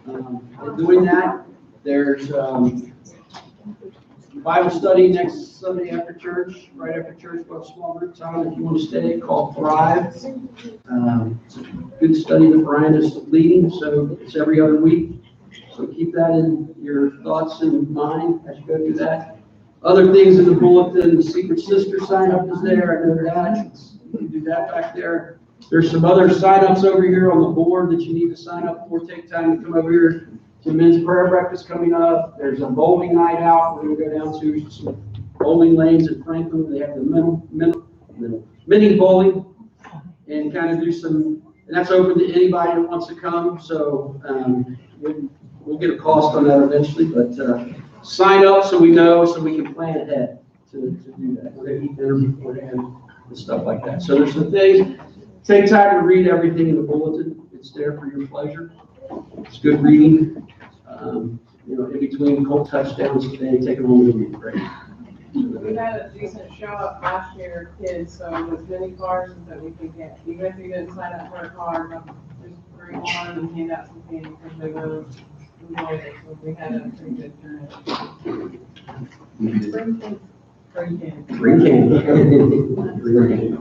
And doing that, there's Bible study next Sunday after church, right after church, about small group time. If you want to stay, call Thrive. It's a good study that Brian is leading, so it's every other week. So keep that in your thoughts and mind as you go through that. Other things in the bulletin, the Secret Sister sign up is there. I know that. You can do that back there. There's some other sign-ups over here on the board that you need to sign up for. Take time to come over here to men's prayer breakfast coming up. There's a bowling night out. We're going to go down to some bowling lanes in Franklin. They have the mini bowling and kind of do some, and that's open to anybody that wants to come. So we'll get a cost on that eventually, but sign up so we know, so we can plan ahead to do that. We're going to eat dinner beforehand and stuff like that. So there's some things. Take time to read everything in the bulletin. It's there for your pleasure. It's good reading. In between cold touchdowns today, take it home with you. Great. We had a decent show up last year, kids, so as many cards that we could get. Even if you didn't sign up for a card, just bring one and hand out some candy because they really enjoyed it. So we had a pretty good turnout. Bring candy. Free candy.